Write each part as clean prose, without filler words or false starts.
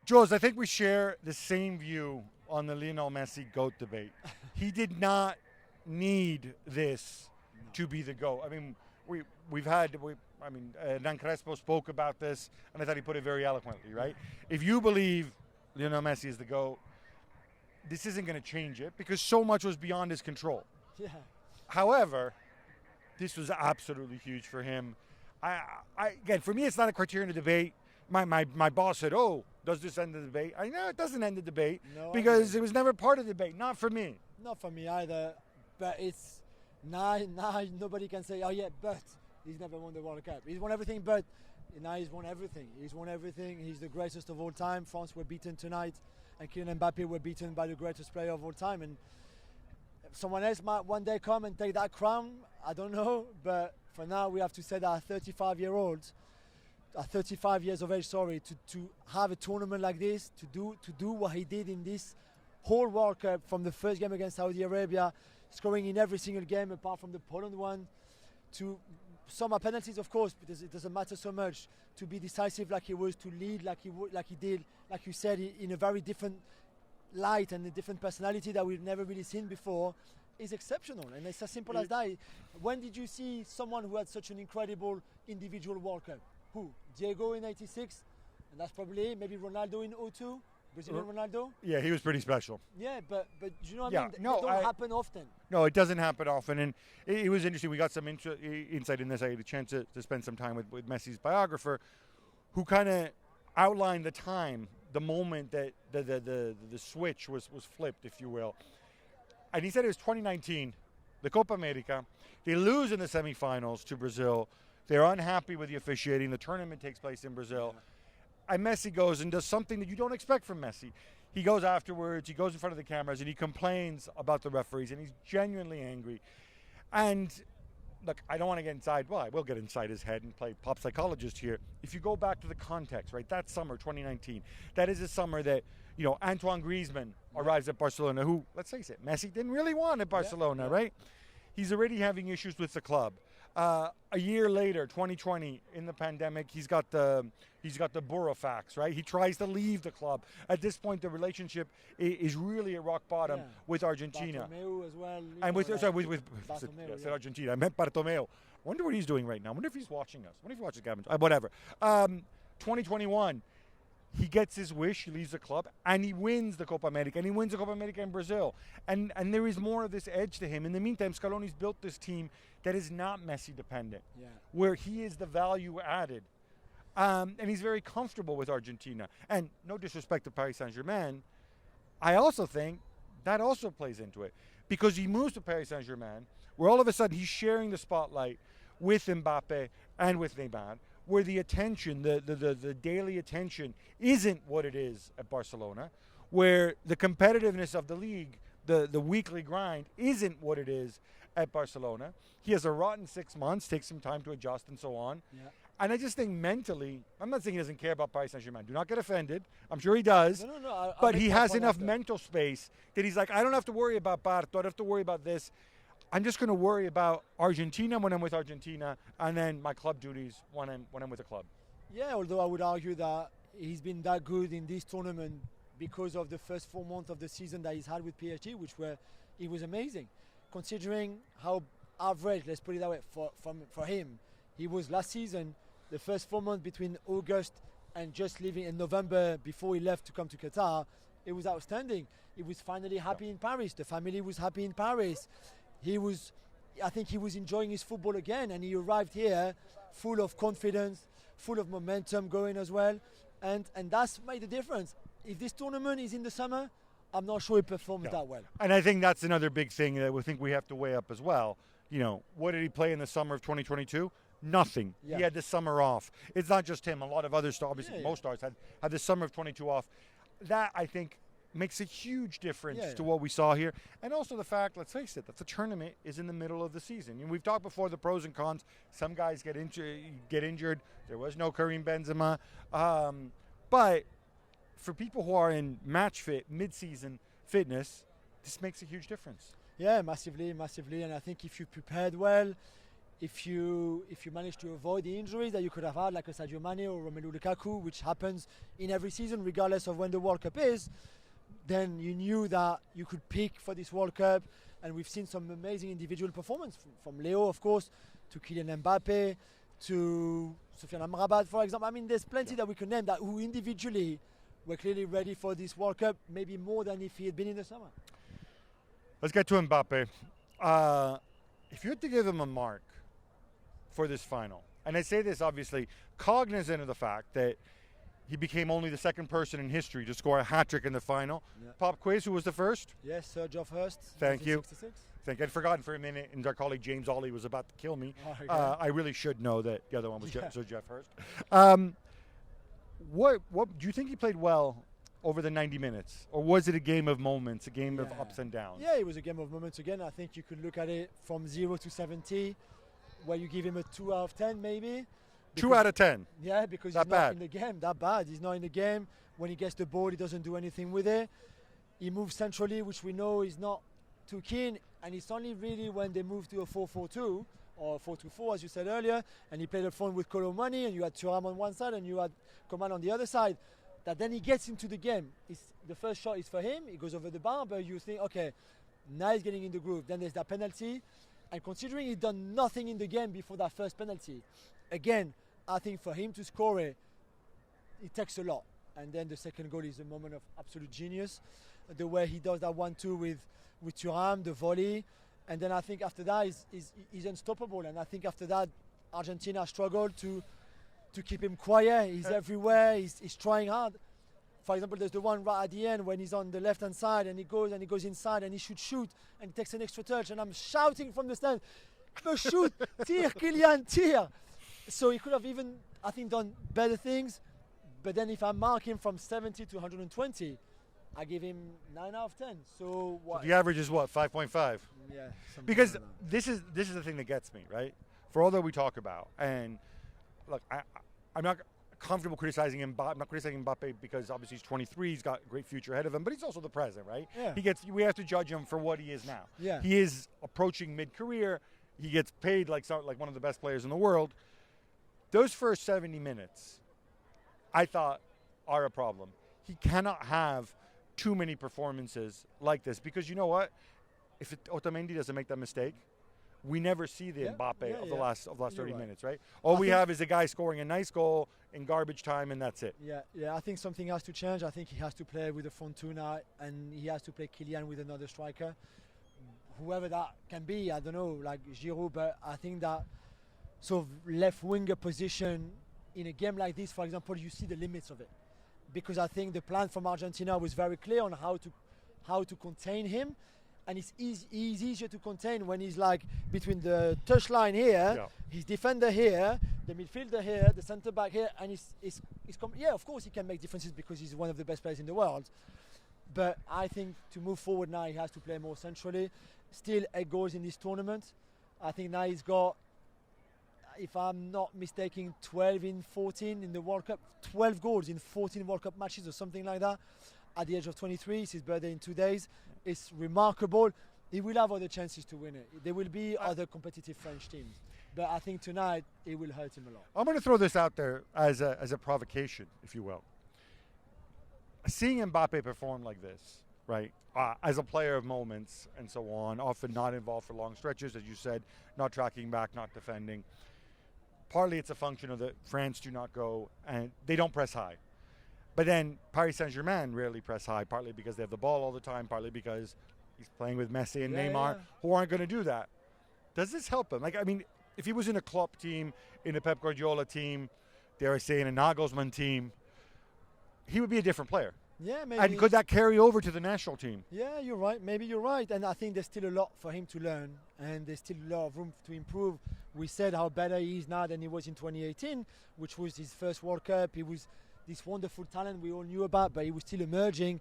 Jules, I think we share the same view on the Lionel Messi GOAT debate. He did not need this to be the GOAT. I mean, Dan Crespo spoke about this, and I thought he put it very eloquently, right? If you believe Lionel Messi is the GOAT, this isn't going to change it because so much was beyond his control. Yeah. However, this was absolutely huge for him. Again, for me, it's not a criterion of debate. My boss said, "Oh, does this end the debate?" I know it doesn't end the debate because it was never part of the debate. Not for me. Not for me either. But it's now nobody can say, "Oh yeah, but he's never won the World Cup. He's won everything, but now he's won everything. He's won everything. He's the greatest of all time. France were beaten tonight, and Kylian Mbappe were beaten by the greatest player of all time. And someone else might one day come and take that crown. I don't know, but for now we have to say that a 35-year-old, 35 years of age, to have a tournament like this, to do what he did in this whole World Cup from the first game against Saudi Arabia, scoring in every single game apart from the Poland one, to some are penalties, of course, because it doesn't matter so much, to be decisive like he was, to lead like he did, like you said, in a very different light and a different personality that we've never really seen before, is exceptional. And it's as simple as that. When did you see someone who had such an incredible individual World Cup? Who? Diego in '86, and that's probably maybe Ronaldo in '02. Brazilian Ronaldo? Yeah, he was pretty special. Yeah, but you know what I mean? No, it don't happen often. No, it doesn't happen often. And it was interesting. We got some insight in this. I had a chance to spend some time with Messi's biographer, who kind of outlined the time, the moment that the switch was flipped, if you will. And he said it was 2019, the Copa America. They lose in the semifinals to Brazil. They're unhappy with the officiating. The tournament takes place in Brazil. Yeah. And Messi goes and does something that you don't expect from Messi. He goes afterwards, he goes in front of the cameras, and he complains about the referees, and he's genuinely angry. And, look, I don't want to get inside, well, I will get inside his head and play pop psychologist here. If you go back to the context, right, that summer, 2019, that is a summer that, Antoine Griezmann arrives at Barcelona, who, let's face it, Messi didn't really want at Barcelona, right? He's already having issues with the club. A year later, 2020, in the pandemic, he's got the Burofax, right? He tries to leave the club. At this point, the relationship is really at rock bottom with Argentina. Bartomeu as well. And with Bartomeu, I said Argentina. I meant Bartomeu. Wonder what he's doing right now. Wonder if he's watching us. Wonder if he watches Gab. Whatever. 2021. He gets his wish, he leaves the club, and he wins the Copa America, and he wins the Copa America in Brazil. And there is more of this edge to him. In the meantime, Scaloni's built this team that is not Messi dependent, where he is the value added. And he's very comfortable with Argentina. And no disrespect to Paris Saint-Germain, I also think that also plays into it. Because he moves to Paris Saint-Germain, where all of a sudden he's sharing the spotlight with Mbappe and with Neymar, where the attention, the daily attention isn't what it is at Barcelona, where the competitiveness of the league, the weekly grind isn't what it is at Barcelona. He has a rotten 6 months, takes some time to adjust and so on. Yeah. And I just think mentally, I'm not saying he doesn't care about Paris Saint-Germain. Do not get offended. I'm sure he does. No, but he has enough mental space that he's like, I don't have to worry about Barto. I don't have to worry about this. I'm just going to worry about Argentina when I'm with Argentina, and then my club duties when I'm with the club. Yeah, although I would argue that he's been that good in this tournament because of the first 4 months of the season that he's had with PSG, it was amazing. Considering how average, let's put it that way, for him, he was last season, the first 4 months between August and just leaving in November before he left to come to Qatar, it was outstanding. He was finally happy in Paris. The family was happy in Paris. I think he was enjoying his football again, and he arrived here full of confidence, full of momentum going as well, and that's made the difference. If this tournament is in the summer, I'm not sure he performed that well. And I think that's another big thing that we have to weigh up as well. What did he play in the summer of 2022? Nothing. Yeah. He had the summer off. It's not just him. A lot of other stars, obviously most stars, had the summer of 22 off. That, I think, makes a huge difference to what we saw here. And also the fact, let's face it, that the tournament is in the middle of the season. We've talked before the pros and cons. Some guys get injured. There was no Karim Benzema. But for people who are in match fit, mid-season fitness, this makes a huge difference. Yeah, massively. And I think if you prepared well, if you manage to avoid the injuries that you could have had, like a Sadio Mane or Romelu Lukaku, which happens in every season, regardless of when the World Cup is, then you knew that you could pick for this World Cup. And we've seen some amazing individual performance from Leo, of course, to Kylian Mbappe, to Sofiane Amrabat, for example. I mean, there's plenty that we can name that who individually were clearly ready for this World Cup, maybe more than if he had been in the summer. Let's get to Mbappe. If you had to give him a mark for this final, and I say this obviously cognizant of the fact that he became only the second person in history to score a hat-trick in the final. Yeah. Pop quiz, who was the first? Yes, Sir Geoff Hurst. Thank you. Thank you. I'd forgotten for a minute, and our colleague James Ollie was about to kill me. Oh, okay. I really should know that the other one was Sir Geoff Hurst. What do you think he played well over the 90 minutes? Or was it a game of moments, a game of ups and downs? Yeah, it was a game of moments again. I think you could look at it from 0 to 70, where you give him a 2 out of 10 maybe. 2 out of 10? Yeah, because he's not in the game. That bad. He's not in the game. When he gets the ball, he doesn't do anything with it. He moves centrally, which we know is not too keen. And it's only really when they move to a 4-4-2 or 4-2-4, as you said earlier, and he played up front with Colomani, and you had Thuram on one side and you had Coman on the other side, that then he gets into the game. The first shot is for him. He goes over the bar, but you think, okay, now he's getting in the groove. Then there's that penalty. And considering he'd done nothing in the game before that first penalty, again, I think for him to score it takes a lot. And then the second goal is a moment of absolute genius. The way he does that 1-2 with Thuram, the volley. And then I think after that, he's unstoppable. And I think after that, Argentina struggled to keep him quiet. He's everywhere. He's trying hard. For example, there's the one right at the end when he's on the left-hand side and he goes inside and he should shoot and he takes an extra touch. And I'm shouting from the stand, shoot, tire, Kylian, tire. So he could have even, I think, done better things. But then if I mark him from 70 to 120, I give him 9 out of 10. So what? So the average is what, 5.5? Yeah. Because like this is the thing that gets me, right? For all that we talk about, and look, I'm not comfortable criticizing Mbappe. I'm not criticizing Mbappe because obviously he's 23. He's got a great future ahead of him, but he's also the present, right? Yeah. We have to judge him for what he is now. Yeah. He is approaching mid-career. He gets paid like one of the best players in the world. Those first 70 minutes, I thought, are a problem. He cannot have too many performances like this because you know what? If Otamendi doesn't make that mistake, we never see the Mbappe of the last 30 minutes, right? All we have is a guy scoring a nice goal in garbage time, and that's it. Yeah. I think something has to change. I think he has to play with a front two now, and he has to play Kylian with another striker, whoever that can be. I don't know, like Giroud, but I think that sort of left winger position in a game like this, for example, you see the limits of it, because I think the plan from Argentina was very clear on how to contain him. And he's easier to contain when he's like between the touchline here, his defender here, the midfielder here, the centre back here, and of course he can make differences because he's one of the best players in the world. But I think to move forward now, he has to play more centrally. Still 8 goals in this tournament. I think now he's got, if I'm not mistaken, 12 in 14 in the World Cup, 12 goals in 14 World Cup matches or something like that. At the age of 23, it's his birthday in 2 days. It's remarkable. He will have other chances to win it. There will be other competitive French teams. But I think tonight, it will hurt him a lot. I'm going to throw this out there as a provocation, if you will. Seeing Mbappe perform like this, right, as a player of moments and so on, often not involved for long stretches, as you said, not tracking back, not defending. Partly it's a function of that France do not go, and they don't press high. But then Paris Saint-Germain rarely press high, partly because they have the ball all the time, partly because he's playing with Messi and Neymar, who aren't going to do that. Does this help him? Like, I mean, if he was in a Klopp team, in a Pep Guardiola team, dare I say in a Nagelsmann team, he would be a different player. Yeah, maybe. And could that carry over to the national team? Yeah, you're right. Maybe you're right. And I think there's still a lot for him to learn, and there's still a lot of room to improve. We said how better he is now than he was in 2018, which was his first World Cup. He was this wonderful talent we all knew about, but he was still emerging.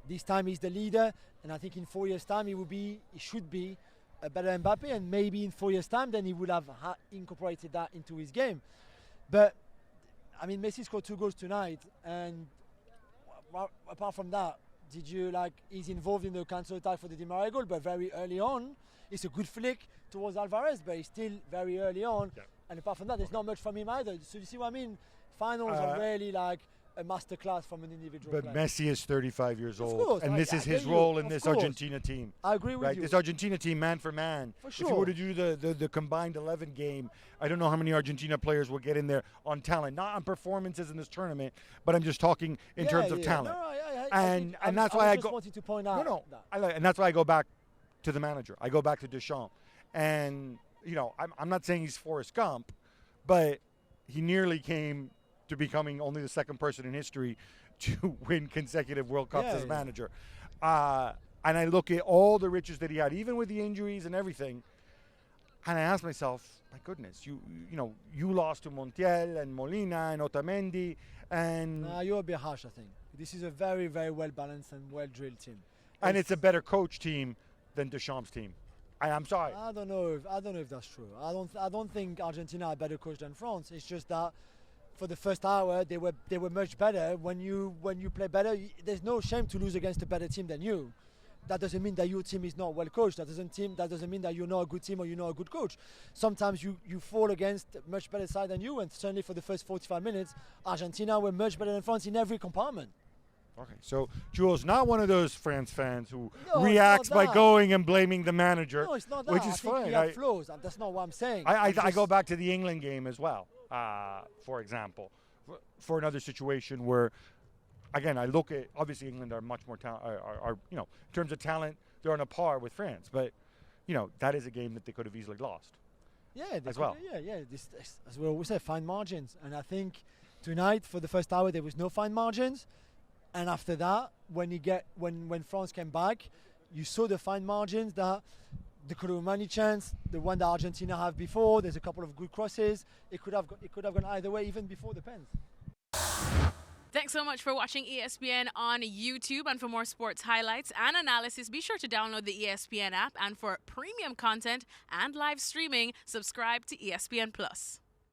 This time he's the leader, and I think in 4 years' time he should be a better Mbappe, and maybe in 4 years' time then he would have incorporated that into his game. But I mean, Messi scored 2 goals tonight, and apart from that, he's involved in the counter attack for the Di Maria goal, but very early on, it's a good flick towards Alvarez, but it's still very early on. Yeah. And apart from that, there's not much from him either. So you see what I mean? Finals are really like a masterclass from an individual but player. Messi is 35 years old, course, and this is his role in this course. Argentina team. I agree with you. This Argentina team, man for man. For sure. If you were to do the combined 11 game, I don't know how many Argentina players will get in there on talent, not on performances in this tournament, but I'm just talking in terms of talent. No, and that's why I just wanted to point out. And that's why I go back to the manager. I go back to Deschamps, and I'm not saying he's Forrest Gump, but he nearly came to becoming only the second person in history to win consecutive World Cups as manager. And I look at all the riches that he had, even with the injuries and everything, and I ask myself, my goodness, you lost to Montiel and Molina and Otamendi, and you're a bit harsh, I think. This is a very, very well-balanced and well-drilled team. And it's a better coach team than Deschamps' team. I'm sorry. I don't know if that's true. I don't think Argentina are better coach than France. It's just that for the first hour they were much better. When you play better, there's no shame to lose against a better team than you. That doesn't mean that your team is not well coached. That doesn't mean that you're not a good team or you're not a good coach. Sometimes you fall against a much better side than you, and certainly for the first 45 minutes, Argentina were much better than France in every compartment. Okay, so Jules, not one of those France fans who reacts by going and blaming the manager, no, it's not that. Which is fine. He had flaws, and that's not what I'm saying. I go back to the England game as well, for example, for another situation where, again, I look at, obviously England are much more in terms of talent, they're on a par with France, but that is a game that they could have easily lost. Yeah, as well. Yeah. This, as we always say, fine margins, and I think tonight for the first hour there was no fine margins. And after that, when France came back, you saw the fine margins that the Colomani chance, the one that Argentina have before. There's a couple of good crosses. It could have gone either way, even before the pens. Thanks so much for watching ESPN on YouTube. And for more sports highlights and analysis, be sure to download the ESPN app. And for premium content and live streaming, subscribe to ESPN Plus.